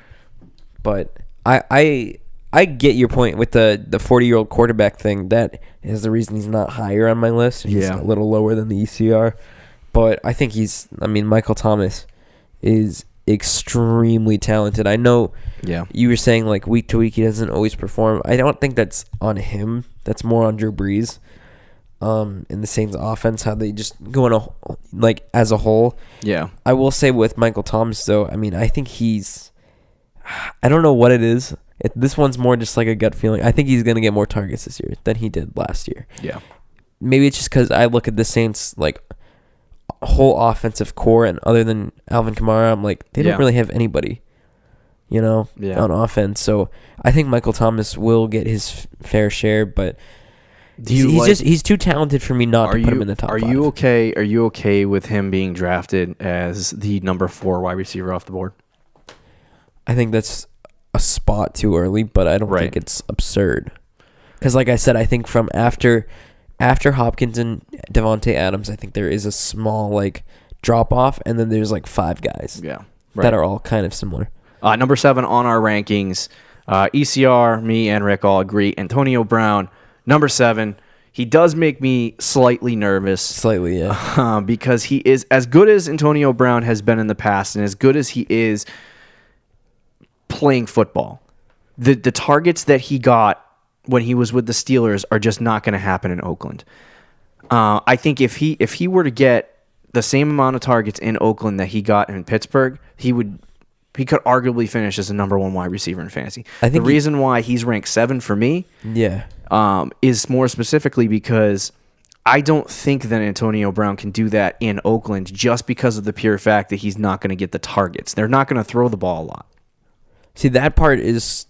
But I get your point with the 40-year-old quarterback thing. That is the reason he's not higher on my list. He's a little lower than the ECR. But I think Michael Thomas is extremely talented. I know you were saying like week to week he doesn't always perform. I don't think that's on him. That's more on Drew Brees in the Saints offense, how they just go as a whole. Yeah. I will say with Michael Thomas though, I think I don't know what it is. This one's more just like a gut feeling. I think he's going to get more targets this year than he did last year. Yeah. Maybe it's just because I look at the Saints like whole offensive core, and other than Alvin Kamara, I'm like, they don't really have anybody, on offense. So I think Michael Thomas will get his fair share, but he's too talented for me not to put him in the top five. Are you okay with him being drafted as the number 4 wide receiver off the board? I think that's a spot too early, but I don't think it's absurd. Because like I said, I think from after Hopkins and Devontae Adams, I think there is a small drop off, and then there's 5 guys that are all kind of similar. Number 7 on our rankings, ECR, me and Rick all agree. Antonio Brown, number 7. He does make me slightly nervous. Slightly, yeah. Because he is as good as Antonio Brown has been in the past, and as good as he is playing football. The targets that he got when he was with the Steelers are just not going to happen in Oakland. I think if he were to get the same amount of targets in Oakland that he got in Pittsburgh, he could arguably finish as a number 1 wide receiver in fantasy. I think the reason why he's ranked 7 for me is more specifically because I don't think that Antonio Brown can do that in Oakland just because of the pure fact that he's not going to get the targets. They're not going to throw the ball a lot. See, that part is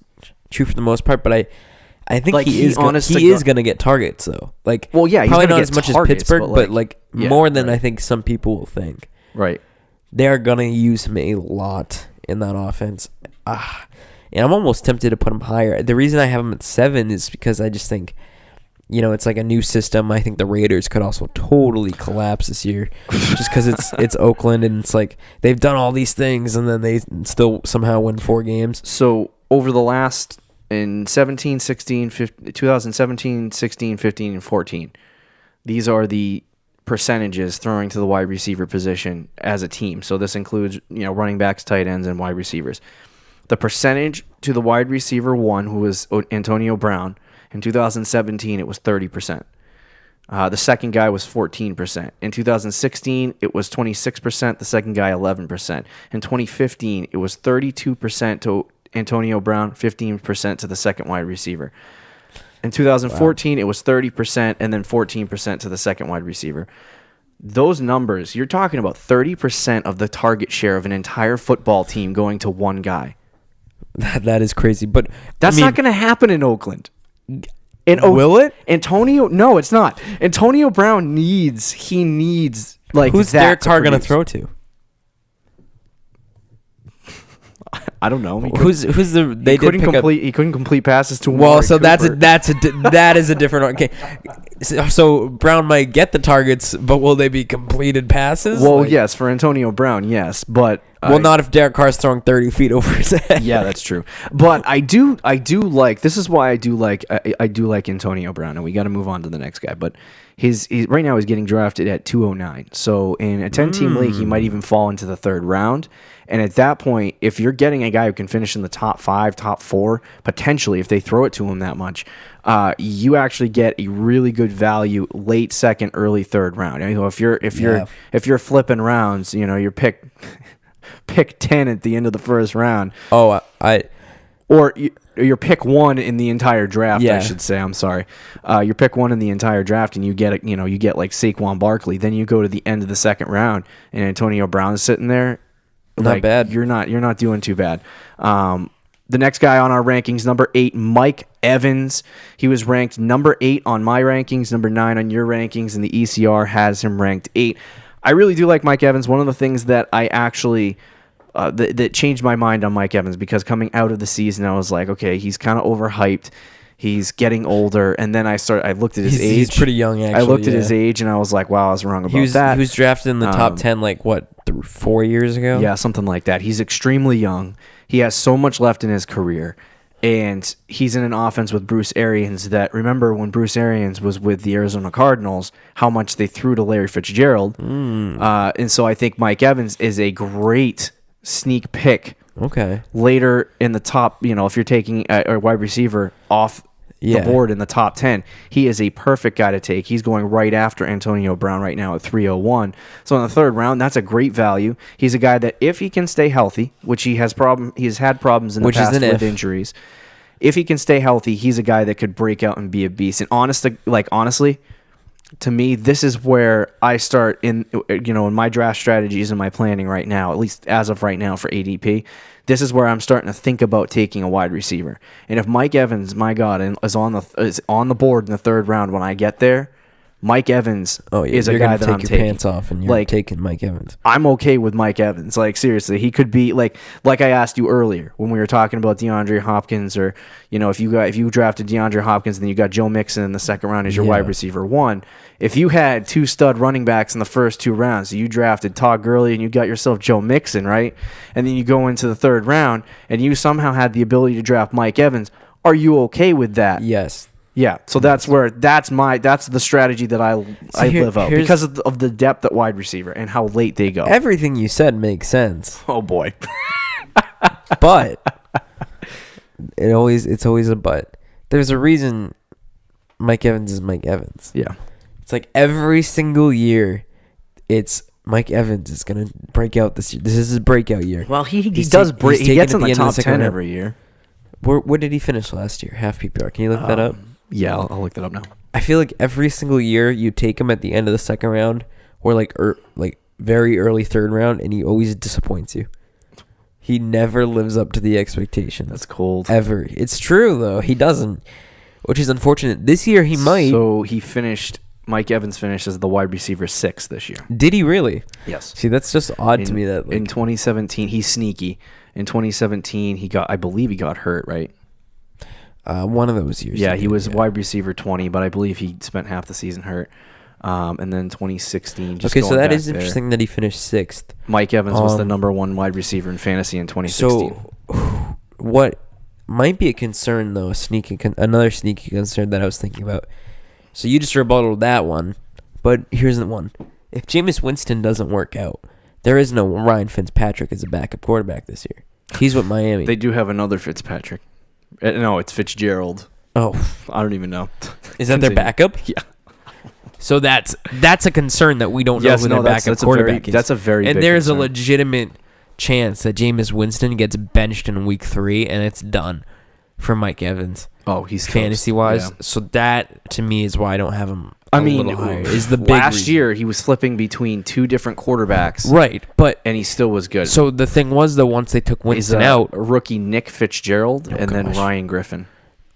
true for the most part, but I think he is going to get targets, though. He's probably not as much targets, as Pittsburgh, but more than I think some people will think. Right. They are going to use him a lot in that offense. And I'm almost tempted to put him higher. The reason I have him at 7 is because I just think, it's like a new system. I think the Raiders could also totally collapse this year just because it's Oakland, and it's like they've done all these things, and then they still somehow win 4 games. So over the last... in 17, 16, 15, 2017, 16, 15, and 14. These are the percentages throwing to the wide receiver position as a team. So this includes, running backs, tight ends, and wide receivers. The percentage to the wide receiver 1, who was Antonio Brown, in 2017, it was 30%. The second guy was 14%. In 2016, it was 26%. The second guy, 11%. In 2015, it was 32% to Antonio Brown, 15% to the second wide receiver. In 2014, It was 30% and then 14% to the second wide receiver. Those numbers, you're talking about 30% of the target share of an entire football team going to one guy. That is crazy, but that's not going to happen in Oakland. Will it? No, it's not. Antonio Brown needs who's Derek Carr going to throw to? I don't know. He couldn't complete passes to him. Well, so that is a different. Okay, so Brown might get the targets, but will they be completed passes? Well, yes, for Antonio Brown, yes, but not if Derek Carr's throwing 30 feet over his head. Yeah, that's true. But I do like. This is why I do like Antonio Brown, and we got to move on to the next guy. But he's right now he's getting drafted at 209. So in a 10-team league, he might even fall into the 3rd round. And at that point, if you're getting a guy who can finish in the top 5, top 4, potentially if they throw it to him that much, you actually get a really good value late 2nd, early 3rd round. If you're flipping rounds, you're pick 10 at the end of the 1st round. Oh, or your pick 1 in the entire draft, Yeah. I should say. I'm sorry. Your pick 1 in the entire draft, and you get like Saquon Barkley. Then you go to the end of the second round, and Antonio Brown's sitting there. Not bad. You're not doing too bad. The next guy on our rankings, number 8, Mike Evans. He was ranked number 8 on my rankings, number 9 on your rankings, and the ECR has him ranked 8. I really do like Mike Evans. One of the things that I actually that changed my mind on Mike Evans, because coming out of the season, I was like, okay, he's kind of overhyped. He's getting older, and then I looked at his age. He's pretty young, actually. I looked at his age, and I was like, wow, I was wrong about that. He was drafted in the top 10, 4 years ago? Yeah, something like that. He's extremely young. He has so much left in his career, and he's in an offense with Bruce Arians that, remember when Bruce Arians was with the Arizona Cardinals, how much they threw to Larry Fitzgerald. And so I think Mike Evans is a great sneak pick. Okay. Later in the top, if you're taking a wide receiver off the board in the top 10, he is a perfect guy to take. He's going right after Antonio Brown right now at 301. So in the third round, that's a great value. He's a guy that if he can stay healthy, which he has had problems in the past with injuries. If he can stay healthy, he's a guy that could break out and be a beast. And honestly, to me, this is where I start in my draft strategies and my planning right now, at least as of right now for ADP. This is where I'm starting to think about taking a wide receiver. And if Mike Evans, my God, is on the board in the third round when I get there, Mike Evans is a guy that I'm taking. You're going to take your pants off and you're taking Mike Evans. I'm okay with Mike Evans. Seriously, he could be like I asked you earlier when we were talking about DeAndre Hopkins, or if you drafted DeAndre Hopkins and then you got Joe Mixon in the second round as your wide receiver 1. If you had 2 stud running backs in the first 2 rounds, so you drafted Todd Gurley and you got yourself Joe Mixon, right? And then you go into the third round and you somehow had the ability to draft Mike Evans. Are you okay with that? Yes. Yeah, so that's the strategy that I live out because of the depth at wide receiver and how late they go. Everything you said makes sense. Oh boy. But it's always a but. There's a reason Mike Evans is Mike Evans. Yeah. It's like every single year it's Mike Evans is going to break out this year. This is his breakout year. Well, he does break. He gets in the top 10 every year. Where did he finish last year? Half PPR. Can you look that up? Yeah, I'll look that up now. I feel like every single year you take him at the end of the second round or very early third round, and he always disappoints you. He never lives up to the expectations. That's cold. Ever. It's true, though. He doesn't, which is unfortunate. This year he might. So Mike Evans finished as the wide receiver 6 this year. Did he really? Yes. See, that's just odd to me. That in 2017, he's sneaky. In 2017, I believe he got hurt, right? One of those years. Yeah, he was wide receiver 20, but I believe he spent half the season hurt. And then 2016. Okay, so that is interesting that he finished 6th. Mike Evans was the number 1 wide receiver in fantasy in 2016. So, what might be a concern, though, another sneaky concern that I was thinking about. So you just rebutted that one, but here's the one. If Jameis Winston doesn't work out, there is no Ryan Fitzpatrick as a backup quarterback this year. He's with Miami. They do have another Fitzpatrick. No, it's Fitzgerald. Oh, I don't even know. Is that their backup? Yeah. So that's a concern that we don't know who their backup quarterback is. That's a very and big there's concern. A legitimate chance that Jameis Winston gets benched in week 3 and it's done for Mike Evans. Oh, he's fantasy wise. Yeah. So that to me is why I don't have him. Little higher. Is the big last reason. year he was flipping between 2 different quarterbacks, right? But and he still was good. So the thing was, though, once they took Winston out, rookie Nick Fitzgerald then Ryan Griffin.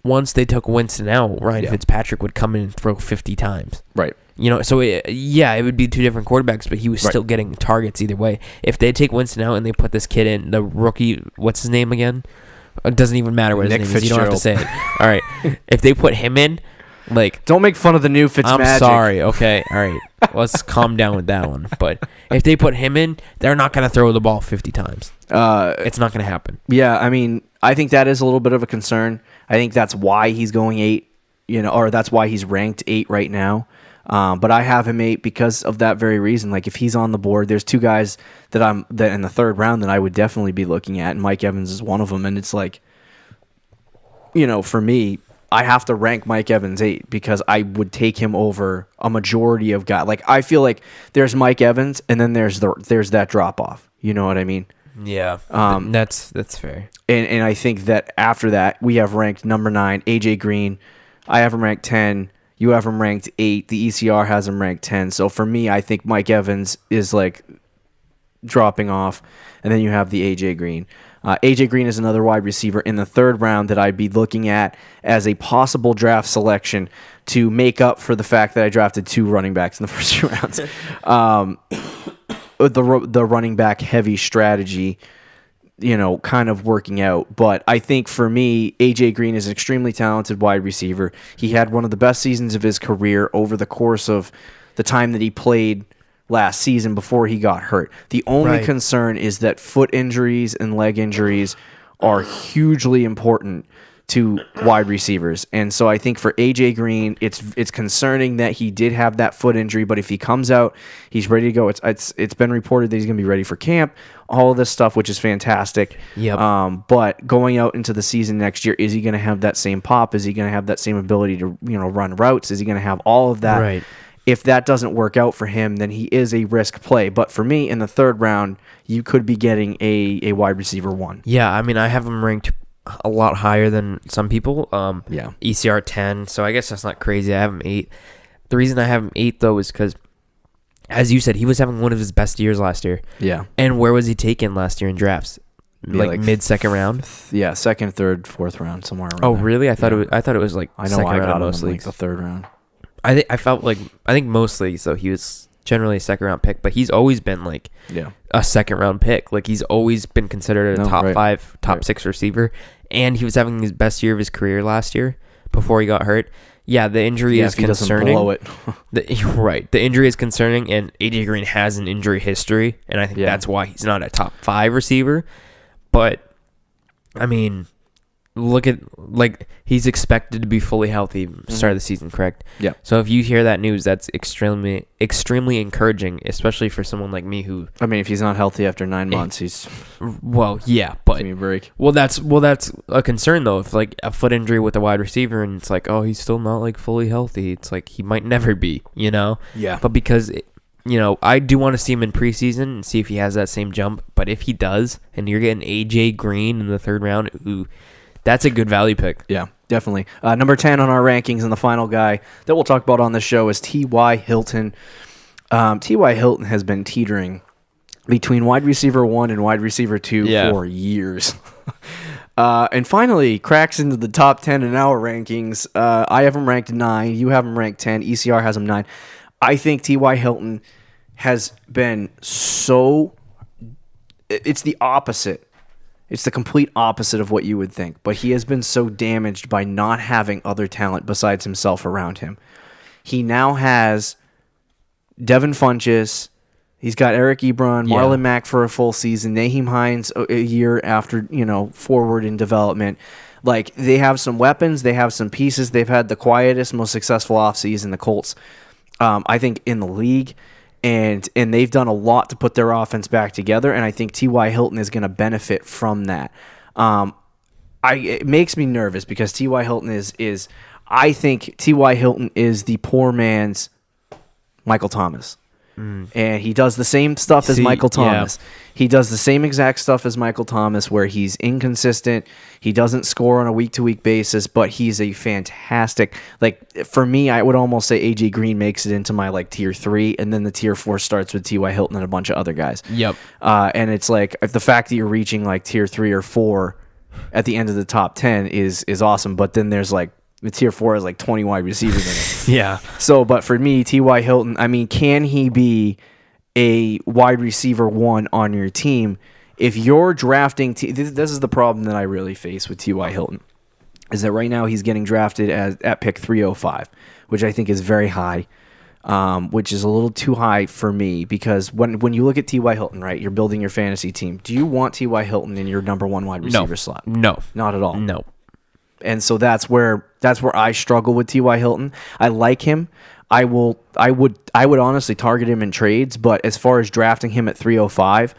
Once they took Winston out, Ryan Fitzpatrick would come in and throw 50 times. Right. So it would be 2 different quarterbacks, but he was still getting targets either way. If they take Winston out and they put this kid in, the rookie, what's his name again? It doesn't even matter what his name is. You don't have to say it. All right. If they put him in, don't make fun of the new Fitzmagic. I'm sorry. Okay. All right. Let's calm down with that one. But if they put him in, they're not going to throw the ball 50 times. It's not going to happen. Yeah, I think that is a little bit of a concern. I think that's why he's going 8, or that's why he's ranked 8 right now. But I have him 8 because of that very reason. If he's on the board, there's 2 guys that in the third round that I would definitely be looking at, and Mike Evans is one of them. And it's for me, I have to rank Mike Evans 8 because I would take him over a majority of guys. I feel like there's Mike Evans, and then there's that drop off. You know what I mean? Yeah, that's fair. And I think that after that, we have ranked number 9, AJ Green. I have him ranked 10. You have him ranked 8. The ECR has him ranked 10. So for me, I think Mike Evans is like dropping off. And then you have the AJ Green. AJ Green is another wide receiver in the 3rd round that I'd be looking at as a possible draft selection to make up for the fact that I drafted 2 running backs in the first 2 rounds. The running back heavy strategy, kind of working out. But I think for me, AJ Green is an extremely talented wide receiver. He had one of the best seasons of his career over the course of the time that he played last season before he got hurt. The only concern is that foot injuries and leg injuries are hugely important to wide receivers. And so I think for AJ Green, it's concerning that he did have that foot injury, but if he comes out, he's ready to go. It's been reported that he's going to be ready for camp, all of this stuff, which is fantastic. Yep. But going out into the season next year, is he going to have that same pop? Is he going to have that same ability to, run routes? Is he going to have all of that? Right. If that doesn't work out for him, then he is a risk play. But for me, in the 3rd round, you could be getting a wide receiver 1. Yeah, I mean, I have him ranked a lot higher than some people. Yeah. ECR 10, so I guess that's not crazy. I have him 8. The reason I have him 8, though, is because, as you said, he was having one of his best years last year. Yeah. And where was he taken last year in drafts? Like mid-second round? Yeah, 2nd, 3rd, 4th round, somewhere around Oh, there. really? I thought it was like I know second I round got him most in leagues. like the 3rd round. I think most leagues, so he was generally a 2nd round pick, but he's always been like a 2nd round pick. Like he's always been considered a top 5, top 6 receiver, and he was having his best year of his career last year before he got hurt. Yeah, the injury is concerning. Blow it. The injury is concerning, and AJ Green has an injury history, and I think that's why he's not a top 5 receiver. But I mean, look at, like, he's expected to be fully healthy start of the season, correct? Yeah. So if you hear that news, that's extremely encouraging, especially for someone like me who, I mean, if he's not healthy after 9 months, he's well, yeah, but give me a break. Well, that's a concern though. If like a foot injury with a wide receiver, and it's like, oh, he's still not like fully healthy. It's like he might never be, Yeah. But because I do want to see him in preseason and see if he has that same jump. But if he does, and you're getting AJ Green in the 3rd round, ooh. That's a good value pick. Yeah, definitely. Number 10 on our rankings, and the final guy that we'll talk about on the show is T.Y. Hilton. T.Y. Hilton has been teetering between wide receiver 1 and wide receiver 2 for years. And finally cracks into the top 10 in our rankings. I have him ranked 9. You have him ranked 10. ECR has him 9. I think T.Y. Hilton has been so... It's the opposite. It's the complete opposite of what you would think. But he has been so damaged by not having other talent besides himself around him. He now has Devin Funchess. He's got Eric Ebron, Marlon Mack for a full season, Naheem Hines a year after, forward in development. Like, they have some weapons. They have some pieces. They've had the quietest, most successful offseason, the Colts, I think, in the league. And they've done a lot to put their offense back together, and I think T.Y. Hilton is going to benefit from that. It makes me nervous because T.Y. Hilton is I think T.Y. Hilton is the poor man's Michael Thomas. And he does the same stuff as Michael Thomas. Yeah. He does the same exact stuff as Michael Thomas, where he's inconsistent. He doesn't score on a week-to-week basis, but he's a fantastic... Like, for me, I would almost say A.J. Green makes it into my, tier 3, and then the tier 4 starts with T.Y. Hilton and a bunch of other guys. Yep. And it's like, the fact that you're reaching, tier 3 or 4 at the end of the top 10 is awesome, but then there's, the tier 4 is 20 wide receivers in it. Yeah. So, but for me, T.Y. Hilton, I mean, can he be a wide receiver 1 on your team? If you're drafting, this is the problem that I really face with T.Y. Hilton, is that right now he's getting drafted at pick 305, which I think is very high, which is a little too high for me, because when you look at T.Y. Hilton, right, you're building your fantasy team. Do you want T.Y. Hilton in your number 1 wide receiver slot? No. Not at all. No. And so that's where I struggle with T.Y. Hilton. I like him. I would honestly target him in trades, but as far as drafting him at 305,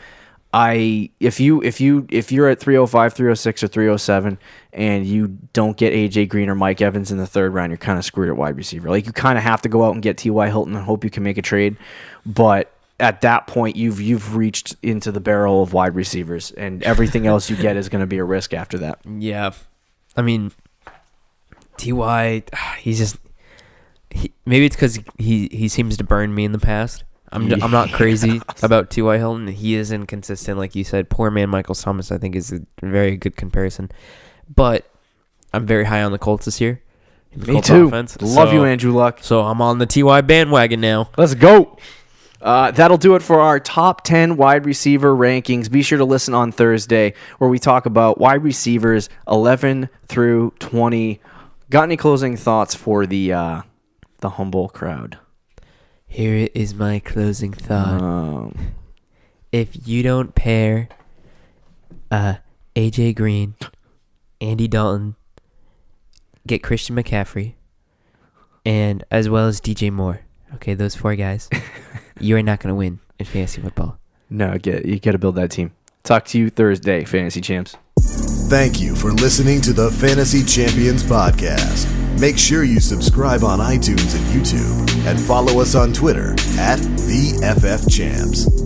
if you're at 305, 306, or 307 and you don't get AJ Green or Mike Evans in the 3rd round, you're kind of screwed at wide receiver. You kind of have to go out and get T.Y. Hilton and hope you can make a trade. But at that point, you've reached into the barrel of wide receivers, and everything else you get is going to be a risk after that. Yeah, I mean, Ty, maybe it's because he seems to burn me in the past. I'm not crazy about T.Y. Hilton. He is inconsistent, like you said. Poor man Michael Thomas, I think, is a very good comparison. But I'm very high on the Colts this year. Me too. Love you, Andrew Luck. So I'm on the T.Y. bandwagon now. Let's go. That'll do it for our top 10 wide receiver rankings. Be sure to listen on Thursday where we talk about wide receivers 11 through 20. Got any closing thoughts for the humble crowd? Here is my closing thought. If you don't pair AJ Green, Andy Dalton, get Christian McCaffrey, and as well as DJ Moore, okay, those 4 guys, you are not going to win in fantasy football. No, you got to build that team. Talk to you Thursday, Fantasy Champs. Thank you for listening to the Fantasy Champions Podcast. Make sure you subscribe on iTunes and YouTube and follow us on Twitter @TheFFChamps.